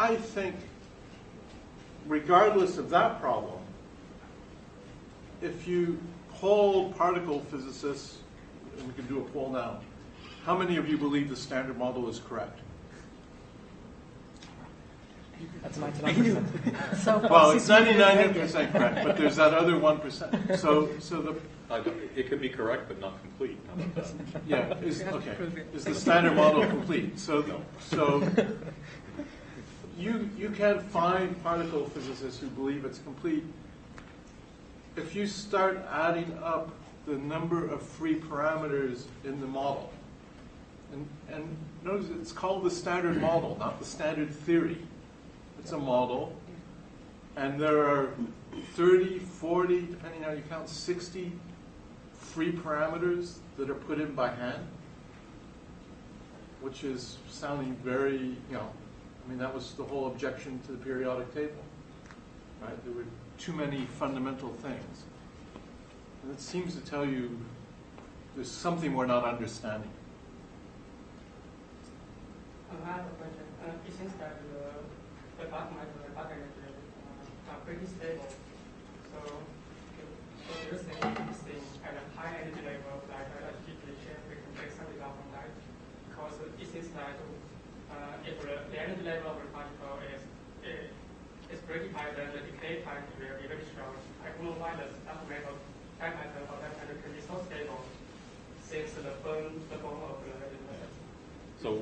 I think, regardless of that problem, if you poll particle physicists, and we can do a poll now, how many of you believe the Standard Model is correct? That's 99%. So well, it's 99% correct, but there's that other 1%. So the it could be correct, but not complete. How about that? yeah, okay. Is the Standard Model complete? So you can't find particle physicists who believe it's complete. If you start adding up the number of free parameters in the model, and notice it's called the Standard Model, not the Standard Theory. It's a model, and there are 30, 40, depending on how you count, 60 free parameters that are put in by hand, which is sounding very, I mean, that was the whole objection to the periodic table, right? There were too many fundamental things. And it seems to tell you there's something we're not understanding. I have a question. It seems that the dark matter and dark energy are pretty stable. So do you think at a high energy level, like LHC chain, we can take some result from that? Because it seems that if the energy level of the particle is pretty high, then the decay time will be very short. I don't know why the dark matter or dark matter can be so stable since the form of the energy level. So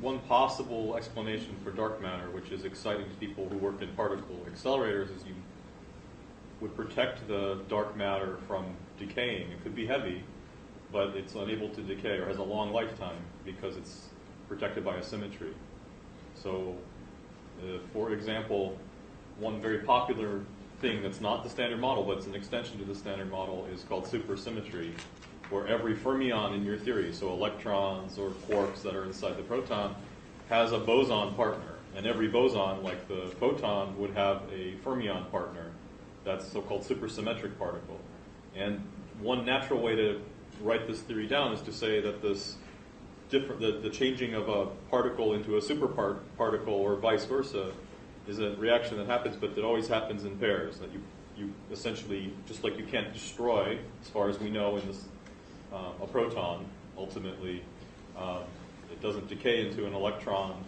one possible explanation for dark matter, which is exciting to people who work in particle accelerators, is you would protect the dark matter from decaying. It could be heavy, but it's unable to decay or has a long lifetime because it's protected by a symmetry. So, for example, one very popular thing that's not the Standard Model, but it's an extension to the Standard Model, is called supersymmetry, where every fermion in your theory, so electrons or quarks that are inside the proton, has a boson partner. And every boson, like the photon, would have a fermion partner. That's a so-called supersymmetric particle. And one natural way to write this theory down is to say that this the changing of a particle into a superparticle or vice versa is a reaction that happens, but that always happens in pairs. That you essentially, just like you can't destroy, as far as we know, in this a proton, ultimately, it doesn't decay into an electron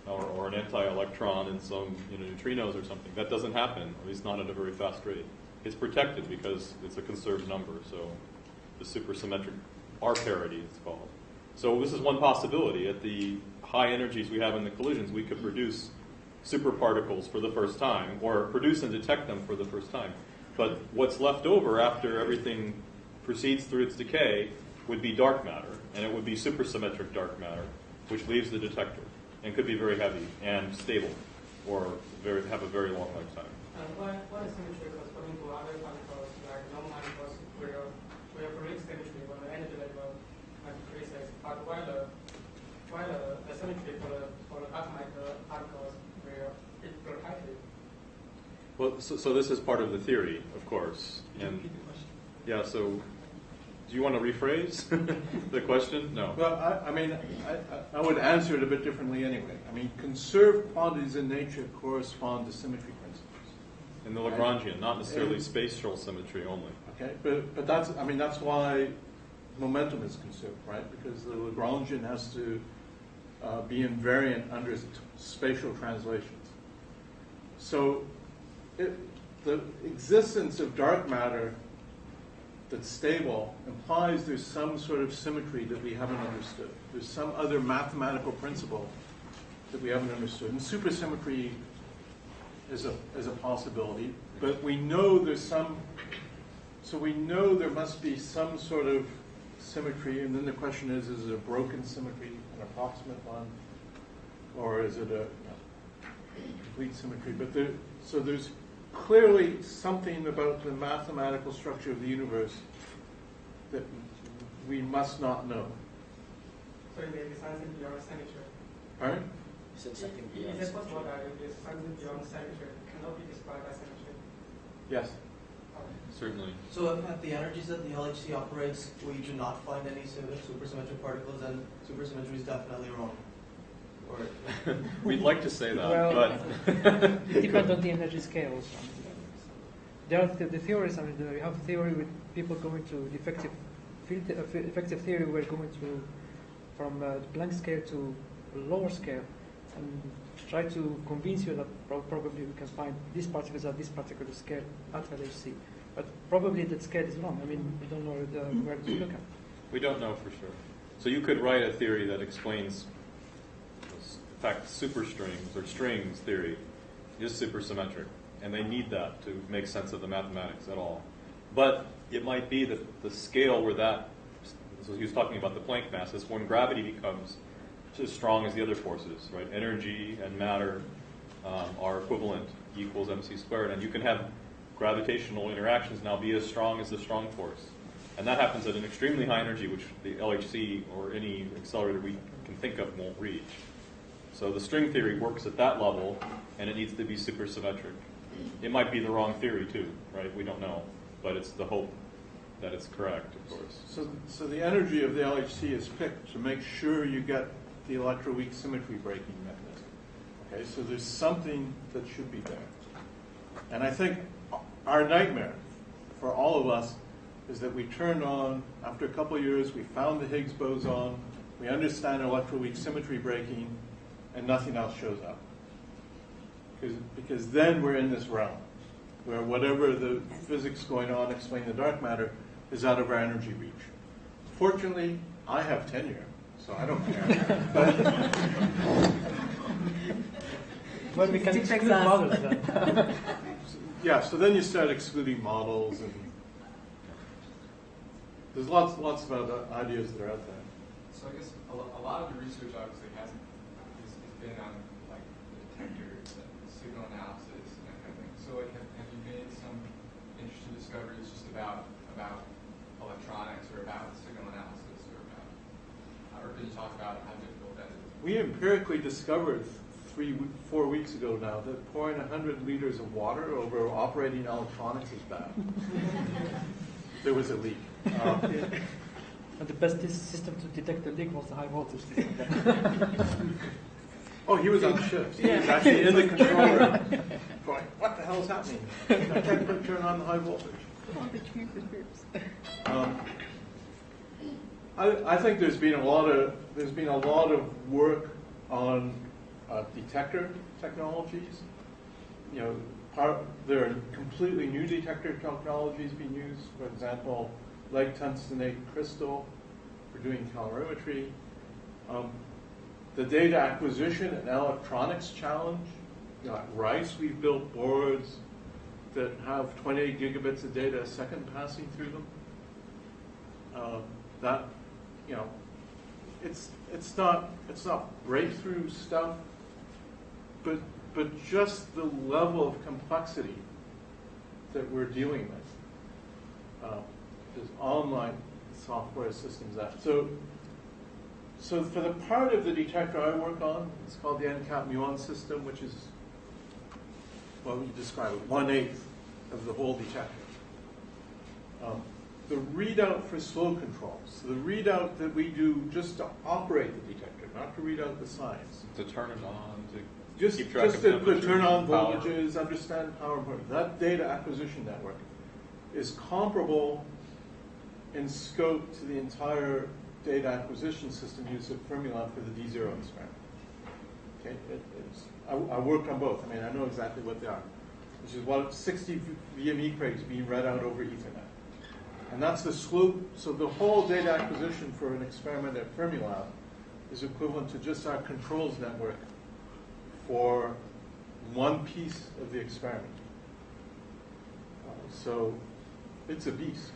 or an anti-electron in some neutrinos or something. That doesn't happen, at least not at a very fast rate. It's protected because it's a conserved number, so the supersymmetric R parity, it's called. So this is one possibility. At the high energies we have in the collisions, we could produce superparticles for the first time, or produce and detect them for the first time. But what's left over after everything proceeds through its decay would be dark matter, and it would be supersymmetric dark matter, which leaves the detector, and could be very heavy and stable, or have a very long lifetime. What is symmetry corresponding to other particles, like normal particles, where we have great symmetry when the energy level increases, but while the symmetry for the dark matter particles will be protected? Well, so this is part of the theory, of course. And yeah, so do you want to rephrase the question? No. Well, I would answer it a bit differently anyway. I mean, conserved quantities in nature correspond to symmetry principles. In the Lagrangian, not necessarily spatial symmetry only. Okay, but that's why momentum is conserved, right? Because the Lagrangian has to be invariant under spatial translations. So the existence of dark matter that's stable implies there's some sort of symmetry that we haven't understood. There's some other mathematical principle that we haven't understood. And supersymmetry is a possibility, but we know there's some, so we know there must be some sort of symmetry, and then the question is it a broken symmetry, an approximate one, or is it a complete symmetry? But so there's clearly something about the mathematical structure of the universe that we must not know. So it may be something beyond symmetry. Pardon? Is it possible that it is something beyond symmetry cannot be described as symmetry? Yes. Certainly. So at the energies that the LHC operates, we do not find any supersymmetric particles, and supersymmetry is definitely wrong. We'd like to say that, Well, but it depends on the energy scales. There are the theories. I mean, we have theory with people going to the effective theory. We're going to from the Planck scale to lower scale, and try to convince you that probably we can find these particles at this particular scale at LHC. But probably that scale is wrong. I mean, we don't know where to look at. we don't know for sure. So you could write a theory that explains, in fact, superstrings or strings theory is supersymmetric, and they need that to make sense of the mathematics at all. But it might be that the scale where that, so he was talking about the Planck mass, is when gravity becomes as strong as the other forces, right? Energy and matter are equivalent, equals mc squared, and you can have gravitational interactions now be as strong as the strong force. And that happens at an extremely high energy, which the LHC or any accelerator we can think of won't reach. So the string theory works at that level, and it needs to be supersymmetric. It might be the wrong theory too, right? We don't know, but it's the hope that it's correct, of course. So the energy of the LHC is picked to make sure you get the electroweak symmetry breaking mechanism. Okay, so there's something that should be there. And I think our nightmare for all of us is that we turned on, after a couple of years, we found the Higgs boson, we understand electroweak symmetry breaking, and nothing else shows up. Because then we're in this realm where whatever the physics going on explaining the dark matter is out of our energy reach. Fortunately, I have tenure, so I don't care. Well, we can exclude models then. Yeah, so then you start excluding models, and there's lots of other ideas that are out there. So I guess a lot of the research obviously has been on like the detectors and signal analysis and that kind of thing. So like, have you made some interesting discoveries just about electronics or about signal analysis or can you talk about how difficult that is? We empirically discovered 4 weeks ago now that pouring 100 liters of water over operating electronics is bad. There was a leak. And the best system to detect the leak was the high voltage system. Oh, he was on shift. He was actually in the control room going, what the hell is happening? I can't turn on the high voltage. I think there's been a lot of work on detector technologies. You know, there are completely new detector technologies being used. For example, lead tungstenate crystal for doing calorimetry. The data acquisition and electronics challenge. You know, at Rice, we've built boards that have 28 gigabits of data a second passing through them. That, you know, it's not breakthrough stuff, but just the level of complexity that we're dealing with. There's online software systems that. So for the part of the detector I work on, it's called the NCAP muon system, which is, well, we describe it, 1/8 of the whole detector. The readout for slow control, so the readout that we do just to operate the detector, not to read out the science. To turn it on, to Just keep track of to temperature, turn on power. voltages, understand power. That data acquisition network is comparable in scope to the entire data acquisition system used at Fermilab for the D0 experiment. Okay, I worked on both. I mean, I know exactly what they are, which is 60 VME crates being read out over Ethernet. And that's the slope. So the whole data acquisition for an experiment at Fermilab is equivalent to just our controls network for one piece of the experiment. So it's a beast.